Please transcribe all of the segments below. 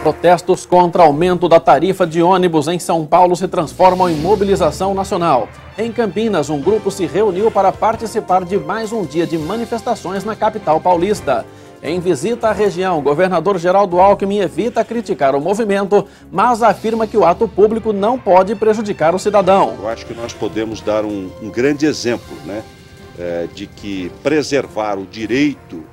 Protestos contra aumento da tarifa de ônibus em São Paulo se transformam em mobilização nacional. Em Campinas, um grupo se reuniu para participar de mais um dia de manifestações na capital paulista. Em visita à região, o governador Geraldo Alckmin evita criticar o movimento, mas afirma que o ato público não pode prejudicar o cidadão. Eu acho que nós podemos dar um grande exemplo, de que preservar o direito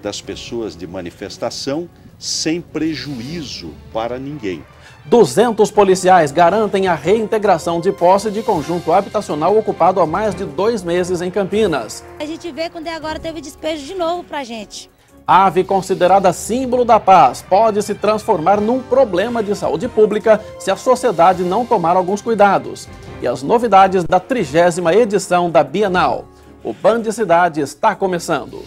das pessoas de manifestação sem prejuízo para ninguém. 200 policiais garantem a reintegração de posse de conjunto habitacional ocupado há mais de 2 meses em Campinas. A gente vê quando agora teve despejo de novo pra gente. Ave considerada símbolo da paz pode se transformar num problema de saúde pública se a sociedade não tomar alguns cuidados. E as novidades da 30ª edição da Bienal. O Band Cidade está começando.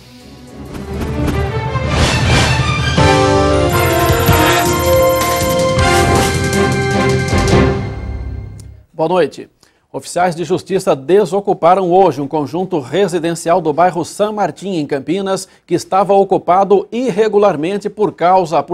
Boa noite. Oficiais de justiça desocuparam hoje um conjunto residencial do bairro San Martín, em Campinas, que estava ocupado irregularmente por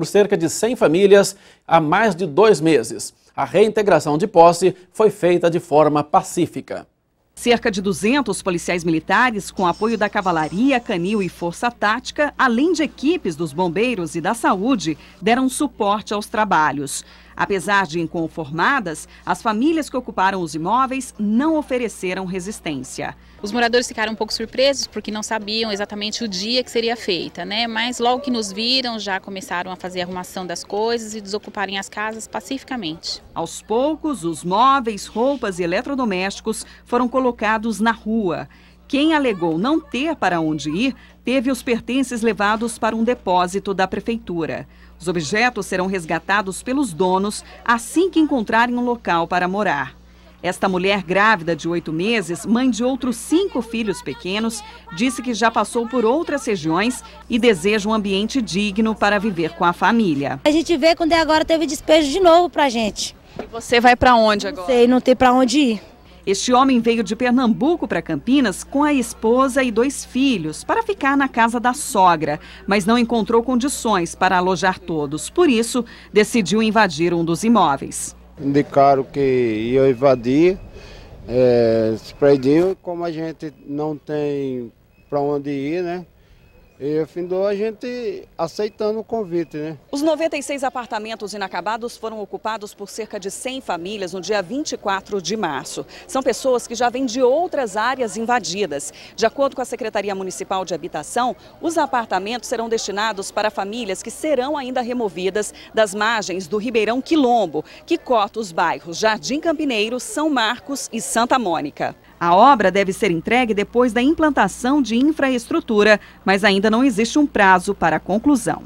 cerca de 100 famílias há mais de 2 meses. A reintegração de posse foi feita de forma pacífica. Cerca de 200 policiais militares, com apoio da Cavalaria, Canil e Força Tática, além de equipes dos bombeiros e da saúde, deram suporte aos trabalhos. Apesar de inconformadas, as famílias que ocuparam os imóveis não ofereceram resistência. Os moradores ficaram um pouco surpresos porque não sabiam exatamente o dia que seria feita, Mas logo que nos viram, já começaram a fazer a arrumação das coisas e desocuparem as casas pacificamente. Aos poucos, os móveis, roupas e eletrodomésticos foram colocados na rua. Quem alegou não ter para onde ir, teve os pertences levados para um depósito da prefeitura. Os objetos serão resgatados pelos donos assim que encontrarem um local para morar. Esta mulher grávida de 8 meses, mãe de outros 5 filhos pequenos, disse que já passou por outras regiões e deseja um ambiente digno para viver com a família. A gente vê quando agora teve despejo de novo pra gente. E você vai para onde agora? Não sei, não tem pra onde ir. Este homem veio de Pernambuco para Campinas com a esposa e 2 filhos para ficar na casa da sogra, mas não encontrou condições para alojar todos. Por isso, decidiu invadir um dos imóveis. Indicaram que ia invadir esse prédio, como a gente não tem para onde ir, E findou a gente aceitando o convite, Os 96 apartamentos inacabados foram ocupados por cerca de 100 famílias no dia 24 de março. São pessoas que já vêm de outras áreas invadidas. De acordo com a Secretaria Municipal de Habitação, os apartamentos serão destinados para famílias que serão ainda removidas das margens do Ribeirão Quilombo, que corta os bairros Jardim Campineiro, São Marcos e Santa Mônica. A obra deve ser entregue depois da implantação de infraestrutura, mas ainda não existe um prazo para a conclusão.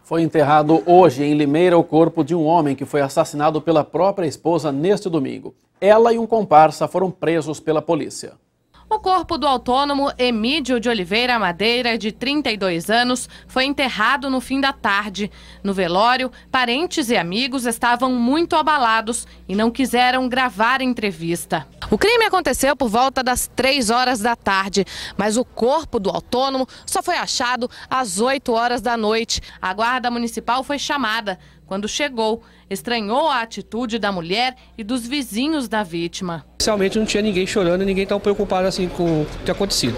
Foi enterrado hoje em Limeira o corpo de um homem que foi assassinado pela própria esposa neste domingo. Ela e um comparsa foram presos pela polícia. O corpo do autônomo Emídio de Oliveira Madeira, de 32 anos, foi enterrado no fim da tarde. No velório, parentes e amigos estavam muito abalados e não quiseram gravar a entrevista. O crime aconteceu por volta das 3 horas da tarde, mas o corpo do autônomo só foi achado às 8 horas da noite. A guarda municipal foi chamada. Quando chegou, estranhou a atitude da mulher e dos vizinhos da vítima. Inicialmente não tinha ninguém chorando e ninguém tão preocupado assim com o que tinha acontecido.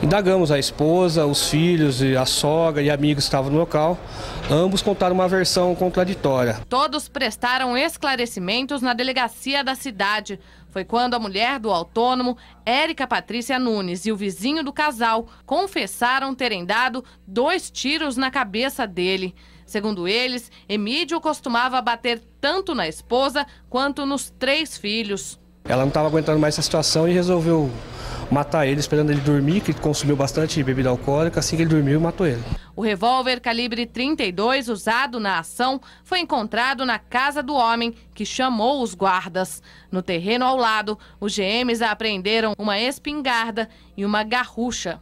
Indagamos a esposa, os filhos, e a sogra e amigos que estavam no local. Ambos contaram uma versão contraditória. Todos prestaram esclarecimentos na delegacia da cidade. Foi quando a mulher do autônomo, Érica Patrícia Nunes, e o vizinho do casal confessaram terem dado 2 tiros na cabeça dele. Segundo eles, Emídio costumava bater tanto na esposa quanto nos 3 filhos. Ela não estava aguentando mais essa situação e resolveu matar ele, esperando ele dormir, que consumiu bastante bebida alcoólica. Assim que ele dormiu, matou ele. O revólver calibre 32 usado na ação foi encontrado na casa do homem, que chamou os guardas. No terreno ao lado, os GMs apreenderam uma espingarda e uma garrucha.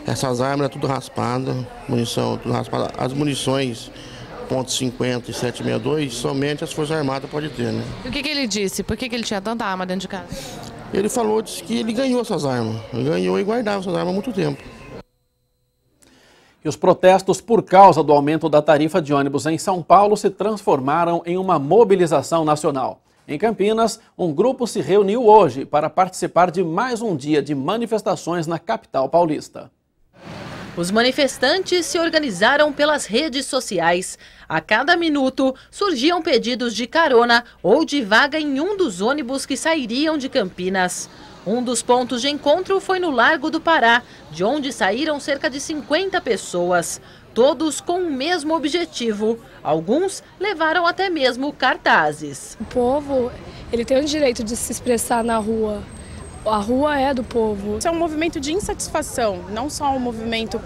Essas armas tudo raspado, munição tudo raspada. As munições .50 e 762, somente as Forças Armadas podem ter, E o que ele disse? Por que ele tinha tanta arma dentro de casa? Ele falou, disse que ele ganhou essas armas. Ele ganhou e guardava essas armas há muito tempo. E os protestos por causa do aumento da tarifa de ônibus em São Paulo se transformaram em uma mobilização nacional. Em Campinas, um grupo se reuniu hoje para participar de mais um dia de manifestações na capital paulista. Os manifestantes se organizaram pelas redes sociais. A cada minuto surgiam pedidos de carona ou de vaga em um dos ônibus que sairiam de Campinas. Um dos pontos de encontro foi no Largo do Pará, de onde saíram cerca de 50 pessoas. Todos com o mesmo objetivo. Alguns levaram até mesmo cartazes. O povo, ele tem o direito de se expressar na rua. A rua é do povo. Isso é um movimento de insatisfação, não só um movimento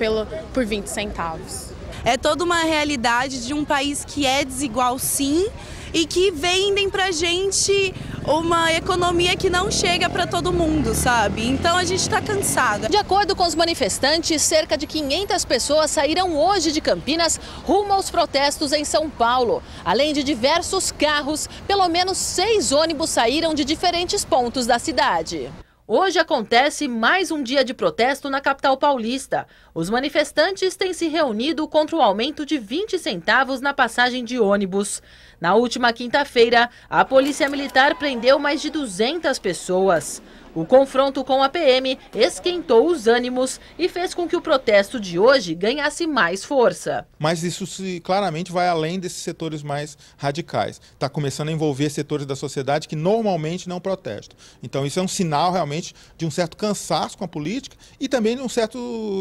por 20 centavos. É toda uma realidade de um país que é desigual, sim, e que vendem pra gente uma economia que não chega para todo mundo, sabe? Então a gente está cansada. De acordo com os manifestantes, cerca de 500 pessoas saíram hoje de Campinas rumo aos protestos em São Paulo. Além de diversos carros, pelo menos 6 ônibus saíram de diferentes pontos da cidade. Hoje acontece mais um dia de protesto na capital paulista. Os manifestantes têm se reunido contra o aumento de 20 centavos na passagem de ônibus. Na última quinta-feira, a Polícia Militar prendeu mais de 200 pessoas. O confronto com a PM esquentou os ânimos e fez com que o protesto de hoje ganhasse mais força. Mas isso claramente vai além desses setores mais radicais. Está começando a envolver setores da sociedade que normalmente não protestam. Então isso é um sinal realmente de um certo cansaço com a política e também de um certo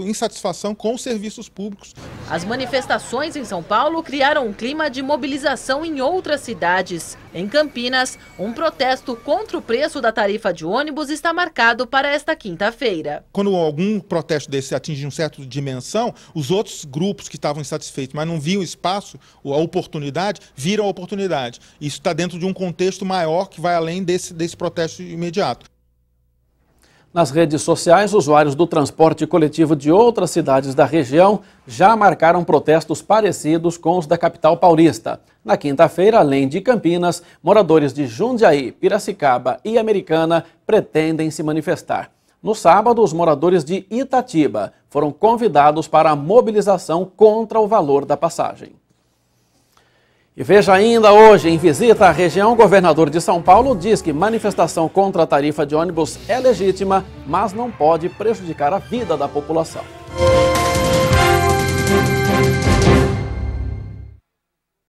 insatisfação com os serviços públicos. As manifestações em São Paulo criaram um clima de mobilização em outras cidades. Em Campinas, um protesto contra o preço da tarifa de ônibus está marcado para esta quinta-feira. Quando algum protesto desse atinge uma certa dimensão, os outros grupos que estavam insatisfeitos, mas não viam espaço, a oportunidade, viram a oportunidade. Isso está dentro de um contexto maior que vai além desse protesto imediato. Nas redes sociais, usuários do transporte coletivo de outras cidades da região já marcaram protestos parecidos com os da capital paulista. Na quinta-feira, além de Campinas, moradores de Jundiaí, Piracicaba e Americana pretendem se manifestar. No sábado, os moradores de Itatiba foram convidados para a mobilização contra o valor da passagem. E veja ainda hoje, em visita à região, o governador de São Paulo diz que manifestação contra a tarifa de ônibus é legítima, mas não pode prejudicar a vida da população.